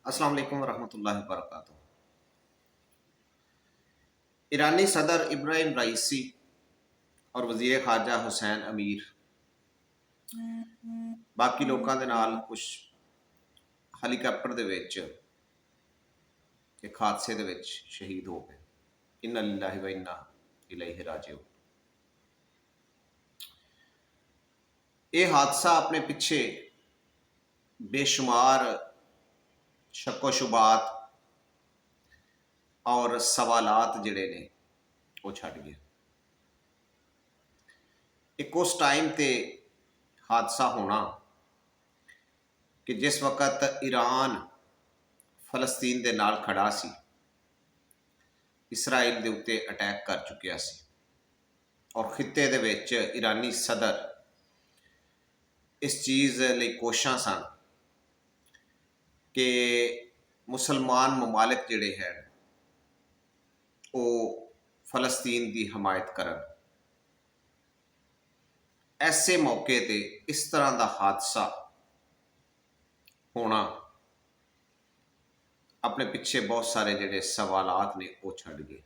अस्सलाम वालेकुम रहमतुल्लाहि वबरकातुहू। ईरानी सदर इब्राहिम राइसी और वज़ीर ख़ारजा हुसैन अमीर बाकी लोगों के नाल कुछ हेलीकॉप्टर दे विच एक हादसे दे विच शहीद हो गए। इन्ना लिल्लाहि व इन्ना इलैहि राजिऊन। ये हादसा अपने पिछे बेशुमार शक्को शुबात और सवालात जिहड़े ने वो छड्ड गए। एक उस टाइम ते हादसा होना कि जिस वक़्त ईरान फलस्तीन दे नाल खड़ा सी, इसराइल दे उत्ते अटैक कर चुकिया सी और खित्ते दे विच ईरानी सदर इस चीज़ लई कोशां सन कि मुसलमान ममालिक जिहड़े हैं वो फलस्तीन की हमायत करन। ऐसे मौके ते इस तरह का हादसा होना अपने पिछे बहुत सारे जिहड़े सवालात ने वो छड्ड गए।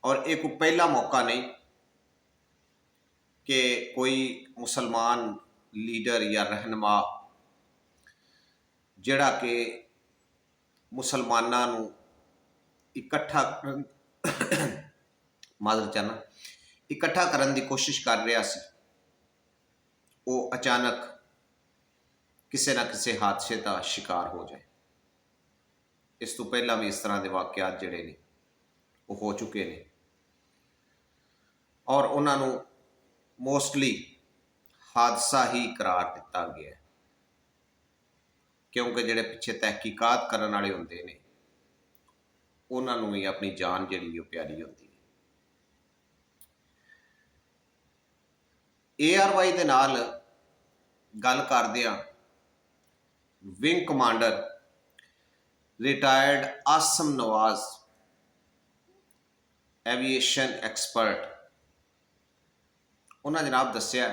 और एक कोई पहला मौका नहीं कि कोई मुसलमान लीडर या रहनुमा जिहड़ा कि मुसलमानां नूं इकट्ठा माजर चाहना इकट्ठा करन दी कोशिश कर रहा सी, वो अचानक किसी ना किसी हादसे का शिकार हो जाए। इस तो पहला भी इस तरह के वाकयात जिहड़े ने वो हो चुके ने और उन्होंने मोस्टली हादसा ही करार दिता गया है, क्योंकि जिहड़े पिछे तहकीकात करन वाले हुंदे ने उन्होंने भी अपनी जान जिहड़ी प्यारी होती है। ARY दे नाल गल करदियां wing commander retired Asim Nawaz aviation expert उन्होंने जनाब दस्या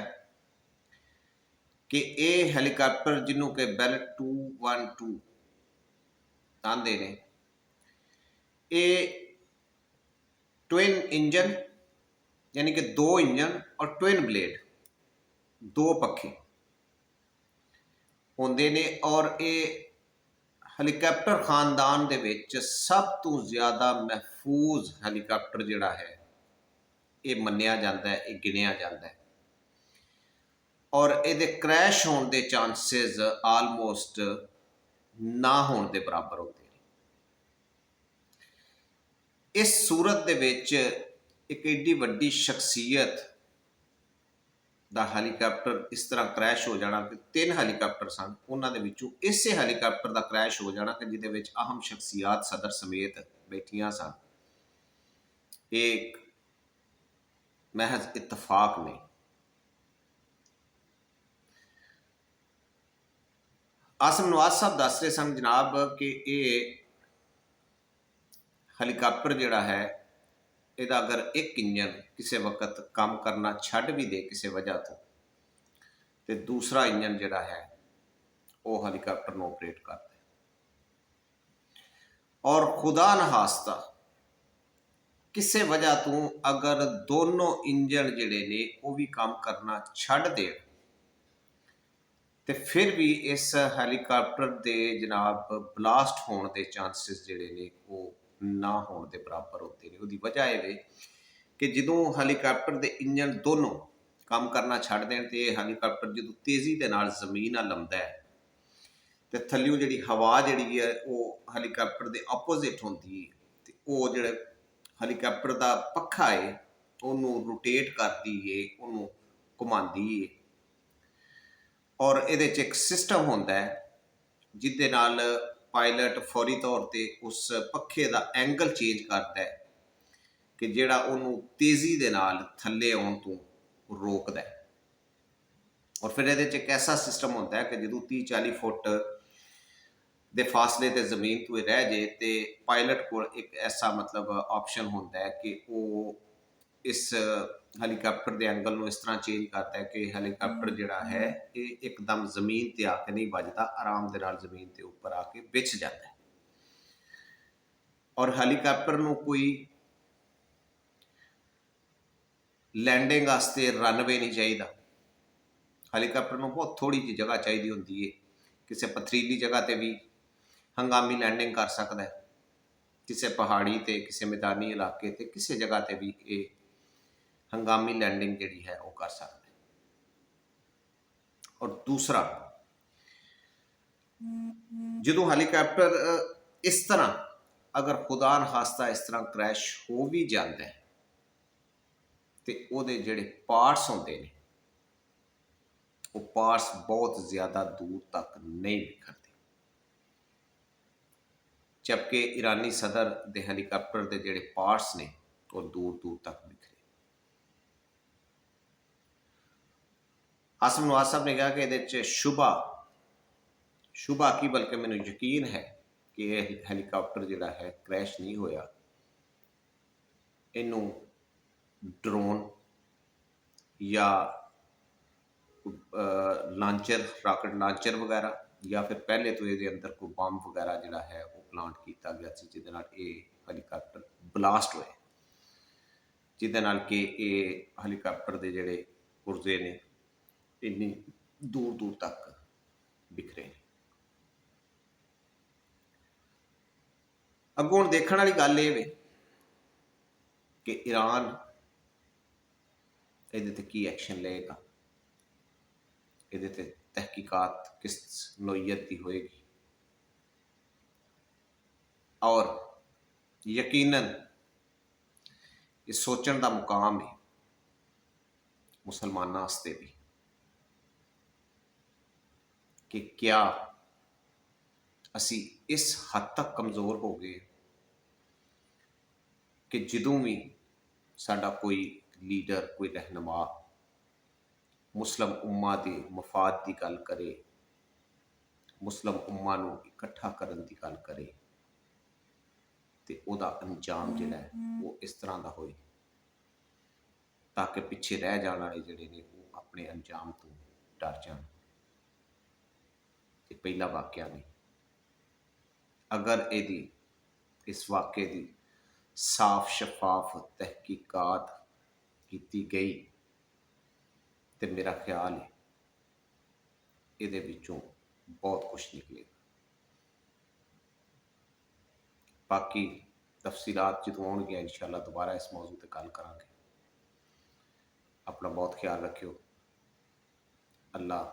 कि ये हैलीकॉप्टर जिन्हों के बेल 212 आंदे ने, ये ट्विन इंजन यानी कि दो इंजन और ट्विन ब्लेड दो पखे होंदे ने और ये हेलीकॉप्टर खानदान दे विच सब तो ज़्यादा महफूज हेलीकॉप्टर जिहड़ा है ये मन्निया जाता है, ये गिनिया जाता है और ये क्रैश होने के चांसेस आलमोस्ट ना होने के बराबर होते हैं। इस सूरत दे विच एक एडी वड्डी शख्सियत दा हेलीकॉप्टर इस तरह क्रैश हो जाना कि 3 हेलीकॉप्टर सन, उन्होंने विचों इसे हेलीकॉप्टर का क्रैश हो जाना कि जिहदे विच अहम शख्सियात सदर समेत बैठियां सन, एक महज इतफाक नहीं। आसम नवाज साहब दस रहे सन जनाब कि ये हेलीकॉप्टर जिहड़ा है इहदा अगर एक इंजन किसी वक्त काम करना छड्ड भी दे किसी वजह तो दूसरा इंजन जिहड़ा है वो हेलीकॉप्टर नूं ऑपरेट करता है और खुदा नहास्ता किसी वजह तो अगर दोनों इंजन जिहड़े ने वो भी काम करना छड्ड देण तो फिर भी इस हैलीकॉप्टर के जनाब ब्लास्ट होने के चांसिस जिहड़े ने वो ना होने के बराबर होते हैं। उसकी वजह यह कि जो हैलीकॉप्टर के इंजन दोनों काम करना छड्ड देण तो यह हैलीकॉप्टर जो तेज़ी के नाल जमीन नाल लंघदा है तो थल्लियों जी हवा जी है वो हैलीकॉप्टर के अपोजिट होती है, तो वो जो हैलीकॉप्टर का पखा है उन्होंने रोटेट करती है, उन्होंने घुमाती है और ये एक सिस्टम होता है जिदे नाल पायलट फौरी तौर पर उस पखे का एंगल चेंज करता है कि जिहड़ा उन्होंने तेज़ी दे नाल थल्ले आउण तो रोकदा है। और फिर ये एक ऐसा सिस्टम होता है कि जो 30-40 फुट दे फासले ते जमीन तो रह जाए तो पायलट को एक ऐसा मतलब ऑप्शन होता है कि वो इस ਹੈਲੀਕਾਪਟਰ ਦੇ ਐਂਗਲ ਨੂੰ ਇਸ ਤਰ੍ਹਾਂ ਚੇਂਜ ਕਰਦਾ ਹੈ ਕਿ ਹੈਲੀਕਾਪਟਰ ਜਿਹੜਾ ਹੈ ਇਹ ਇੱਕਦਮ ਜ਼ਮੀਨ ਤੇ ਆ ਕੇ ਨਹੀਂ ਵੱਜਦਾ, ਆਰਾਮ ਦੇ ਨਾਲ ਜ਼ਮੀਨ ਦੇ ਉੱਪਰ ਆ ਕੇ ਵਿਛ ਜਾਂਦਾ ਹੈ। ਔਰ ਹੈਲੀਕਾਪਟਰ ਨੂੰ ਕੋਈ ਲੈਂਡਿੰਗ ਵਾਸਤੇ ਰਨਵੇ ਨਹੀਂ ਚਾਹੀਦਾ। ਹੈਲੀਕਾਪਟਰ ਨੂੰ ਬਹੁਤ ਥੋੜ੍ਹੀ ਜਿਹੀ ਜਗ੍ਹਾ ਚਾਹੀਦੀ ਹੁੰਦੀ ਹੈ। ਕਿਸੇ ਪਥਰੀਲੀ ਜਗ੍ਹਾ ਤੇ ਵੀ ਹੰਗਾਮੀ ਲੈਂਡਿੰਗ ਕਰ ਸਕਦਾ ਹੈ, ਕਿਸੇ ਪਹਾੜੀ ਤੇ, ਕਿਸੇ ਮੈਦਾਨੀ ਇਲਾਕੇ ਤੇ, ਕਿਸੇ ਜਗ੍ਹਾ ਤੇ ਵੀ ਇਹ ਹੰਗਾਮੀ ਲੈਂਡਿੰਗ ਜਿਹੜੀ ਹੈ ਉਹ ਕਰ ਸਕਦਾ ਹੈ। ਔਰ ਦੂਸਰਾ, ਜਦੋਂ ਹੈਲੀਕਾਪਟਰ ਇਸ ਤਰ੍ਹਾਂ ਅਗਰ ਖੁਦਾ ਨ ਖਾਸਤਾ ਇਸ ਤਰ੍ਹਾਂ ਕ੍ਰੈਸ਼ ਹੋ ਵੀ ਜਾਂਦਾ ਹੈ ਤੇ ਉਹਦੇ ਜਿਹੜੇ ਪਾਰਟਸ ਹੁੰਦੇ ਨੇ ਉਹ ਪਾਰਟਸ ਬਹੁਤ ਜ਼ਿਆਦਾ ਦੂਰ ਤੱਕ ਨਹੀਂ ਬਿਖਰਦੇ, ਜਦਕਿ ਈਰਾਨੀ ਸਦਰ ਦੇ ਹੈਲੀਕਾਪਟਰ ਦੇ ਜਿਹੜੇ ਪਾਰਟਸ ਨੇ ਉਹ ਦੂਰ ਦੂਰ ਤੱਕ ਬਿਖਰੇ। ਆਸਮ ਨਵਾਜ਼ ਸਾਹਿਬ ਨੇ ਕਿਹਾ ਕਿ ਇਹਦੇ 'ਚ ਸ਼ੁਭਾ ਕੀ ਬਲਕਿ ਮੈਨੂੰ ਯਕੀਨ ਹੈ ਕਿ ਇਹ ਹੈਲੀਕਾਪਟਰ ਜਿਹੜਾ ਹੈ ਕ੍ਰੈਸ਼ ਨਹੀਂ ਹੋਇਆ। ਇਹਨੂੰ ਡਰੋਨ ਜਾਂ ਲਾਂਚਰ, ਰਾਕਟ ਲਾਂਚਰ ਵਗੈਰਾ, ਜਾਂ ਫਿਰ ਪਹਿਲੇ ਤੋਂ ਇਹਦੇ ਅੰਦਰ ਕੋਈ ਬੰਬ ਵਗੈਰਾ ਜਿਹੜਾ ਹੈ ਉਹ ਪਲਾਂਟ ਕੀਤਾ ਗਿਆ ਸੀ, ਜਿਹਦੇ ਨਾਲ ਇਹ ਹੈਲੀਕਾਪਟਰ ਬਲਾਸਟ ਹੋਇਆ, ਜਿਹਦੇ ਨਾਲ ਕਿ ਇਹ ਹੈਲੀਕਾਪਟਰ ਦੇ ਜਿਹੜੇ ਪੁਰਜ਼ੇ ਨੇ ਇੰਨੀ ਦੂਰ ਦੂਰ ਤੱਕ ਬਿਖਰੇ ਨੇ। ਅੱਗੋਂ ਹੁਣ ਦੇਖਣ ਵਾਲੀ ਗੱਲ ਇਹ ਵੇ ਕਿ ਈਰਾਨ ਇਹਦੇ ਤੇ ਕੀ ਐਕਸ਼ਨ ਲਏਗਾ, ਇਹਦੇ ਤੇ ਤਹਿਕੀਕਾਤ ਕਿਸ ਨੋਈਅਤ ਦੀ ਹੋਏਗੀ। ਔਰ ਯਕੀਨਨ ਇਹ ਸੋਚਣ ਦਾ ਮੁਕਾਮ ਹੈ ਮੁਸਲਮਾਨਾਂ ਵਾਸਤੇ ਵੀ ਕਿ ਕਿਆ ਅਸੀਂ ਇਸ ਹੱਦ ਤੱਕ ਕਮਜ਼ੋਰ ਹੋ ਗਏ ਕਿ ਜਦੋਂ ਵੀ ਸਾਡਾ ਕੋਈ ਲੀਡਰ, ਕੋਈ ਰਹਿਨੁਮਾ ਮੁਸਲਿਮ ਉਮਾ ਦੇ ਮਫਾਦ ਦੀ ਗੱਲ ਕਰੇ, ਮੁਸਲਿਮ ਉਮਾ ਨੂੰ ਇਕੱਠਾ ਕਰਨ ਦੀ ਗੱਲ ਕਰੇ, ਤੇ ਉਹਦਾ ਅੰਜਾਮ ਜਿਹੜਾ ਹੈ ਉਹ ਇਸ ਤਰ੍ਹਾਂ ਦਾ ਹੋਏ ਤਾਂ ਕਿ ਪਿੱਛੇ ਰਹਿ ਜਾਣ ਵਾਲੇ ਜਿਹੜੇ ਨੇ ਉਹ ਆਪਣੇ ਅੰਜਾਮ ਤੋਂ ਡਰ ਜਾਣ। ਇਹ ਪਹਿਲਾ ਵਾਕਿਆ ਨਹੀਂ। ਅਗਰ ਇਸ ਵਾਕਿਏ ਦੀ ਸਾਫ਼ ਸ਼ਫਾਫ ਤਹਿਕੀਕਾਤ ਕੀਤੀ ਗਈ ਤੇ ਮੇਰਾ ਖਿਆਲ ਹੈ ਇਹਦੇ ਵਿੱਚੋਂ ਬਹੁਤ ਕੁਛ ਨਿਕਲੇਗਾ। ਬਾਕੀ ਤਫਸੀਲਾਤ ਜਦੋਂ ਆਉਣਗੀਆਂ ਇਨਸ਼ਾਅੱਲਾ ਦੁਬਾਰਾ ਇਸ ਮੌਜੂ 'ਤੇ ਗੱਲ ਕਰਾਂਗੇ। ਆਪਣਾ ਬਹੁਤ ਖਿਆਲ ਰੱਖਿਓ। ਅੱਲਾਹ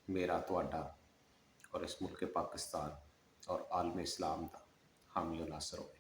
ਮੇਰਾ, ਤੁਹਾਡਾ ਔਰ ਇਸ ਮੁਲਕ ਪਾਕਿस्तान और आलम इस्लाम का हामी नासर होवे।